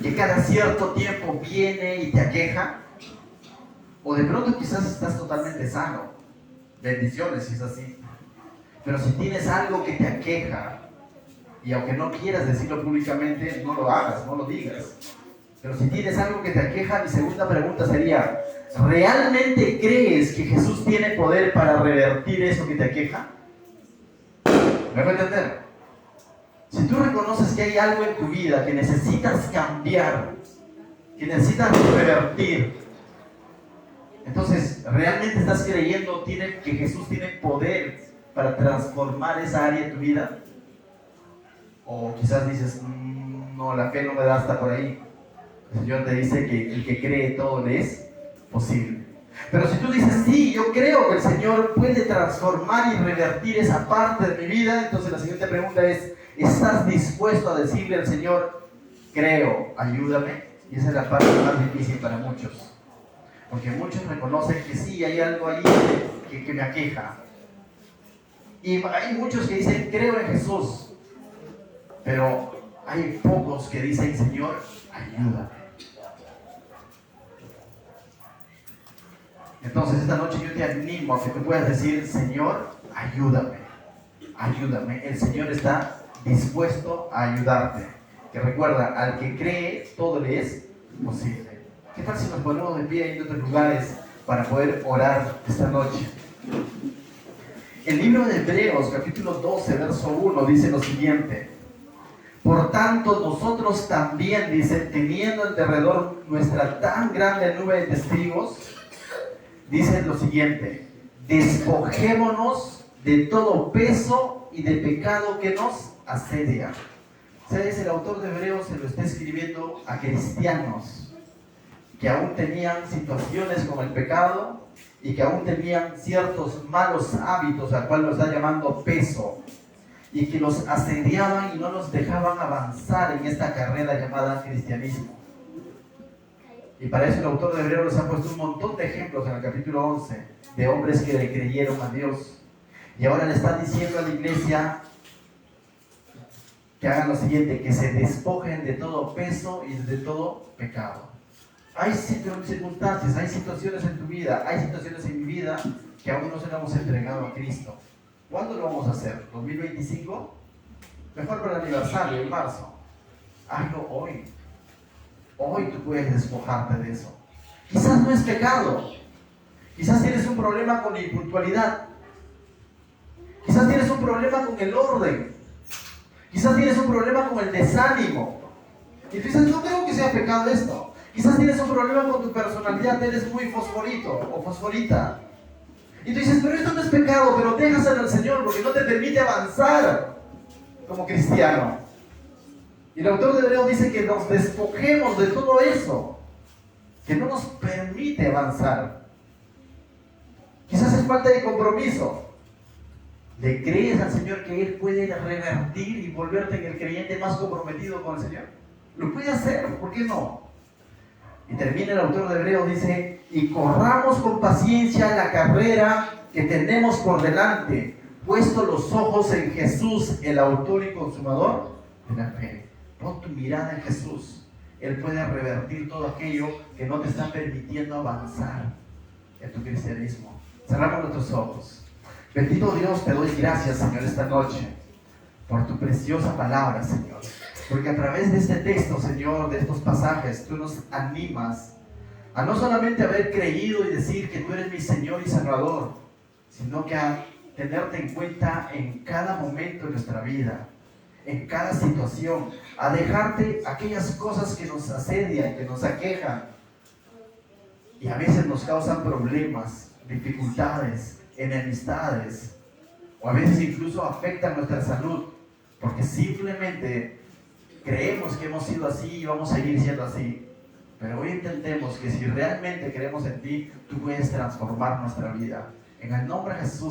que cada cierto tiempo viene y te aqueja? O de pronto quizás estás totalmente sano. Bendiciones si es así. Pero si tienes algo que te aqueja, y aunque no quieras decirlo públicamente, no lo hagas, no lo digas. Pero si tienes algo que te aqueja, mi segunda pregunta sería, ¿realmente crees que Jesús tiene poder para revertir eso que te aqueja? ¿Me voy a entender? Si tú reconoces que hay algo en tu vida que necesitas cambiar, que necesitas revertir, entonces, ¿realmente estás creyendo que Jesús tiene poder para transformar esa área de tu vida? O quizás dices, no, la fe no me da hasta por ahí. El Señor te dice que el que cree todo le es posible. Pero si tú dices, sí, yo creo que el Señor puede transformar y revertir esa parte de mi vida, entonces la siguiente pregunta es, ¿estás dispuesto a decirle al Señor, creo, ayúdame? Y esa es la parte más difícil para muchos. Porque muchos reconocen que sí, hay algo ahí que me aqueja. Y hay muchos que dicen, creo en Jesús. Pero hay pocos que dicen, Señor, ayúdame. Entonces esta noche yo te animo a que tú puedas decir, Señor, ayúdame. Ayúdame. El Señor está dispuesto a ayudarte. Que recuerda, al que cree, todo le es posible. ¿Qué tal si nos ponemos de pie en otros lugares para poder orar esta noche? El libro de Hebreos, capítulo 12, verso 1, dice lo siguiente. Por tanto, nosotros también, dice, teniendo alrededor nuestra tan grande nube de testigos, dice lo siguiente. Despojémonos de todo peso y de pecado que nos asedia. ¿Sabes? El autor de Hebreos se lo está escribiendo a cristianos que aún tenían situaciones como el pecado y que aún tenían ciertos malos hábitos, al cual nos está llamando peso, y que los asediaban y no los dejaban avanzar en esta carrera llamada cristianismo. Y para eso el autor de Hebreos nos ha puesto un montón de ejemplos en el capítulo 11 de hombres que le creyeron a Dios. Y ahora le están diciendo a la iglesia que hagan lo siguiente, que se despojen de todo peso y de todo pecado. Hay circunstancias, hay situaciones en tu vida, hay situaciones en mi vida que aún no se lo hemos entregado a Cristo. ¿Cuándo lo vamos a hacer? ¿2025? Mejor para el aniversario, en marzo. Hazlo hoy. Hoy tú puedes despojarte de eso. Quizás no es pecado. Quizás tienes un problema con la impuntualidad. Quizás tienes un problema con el orden. Quizás tienes un problema con el desánimo. Y tú dices, no creo que sea pecado esto. Quizás tienes un problema con tu personalidad, eres muy fosforito o fosforita. Y tú dices, pero esto no es pecado, pero déjaselo al Señor porque no te permite avanzar como cristiano. Y el autor de Hebreos dice que nos despojemos de todo eso, que no nos permite avanzar. Quizás es falta de compromiso. ¿Le crees al Señor que Él puede revertir y volverte en el creyente más comprometido con el Señor? Lo puede hacer, ¿por qué no? Y termina el autor de Hebreos, dice, y corramos con paciencia la carrera que tenemos por delante, puesto los ojos en Jesús, el autor y consumador de la fe. Pon tu mirada en Jesús. Él puede revertir todo aquello que no te está permitiendo avanzar en tu cristianismo. Cerramos nuestros ojos. Bendito Dios, te doy gracias, Señor, esta noche, por tu preciosa palabra, Señor. Porque a través de este texto, Señor, de estos pasajes, tú nos animas a no solamente haber creído y decir que tú eres mi Señor y Salvador, sino que a tenerte en cuenta en cada momento de nuestra vida, en cada situación, a dejarte aquellas cosas que nos asedian, que nos aquejan, y a veces nos causan problemas, dificultades, enemistades, o a veces incluso afectan nuestra salud, porque simplemente creemos que hemos sido así y vamos a seguir siendo así. Pero hoy entendemos que si realmente creemos en ti, tú puedes transformar nuestra vida. En el nombre de Jesús.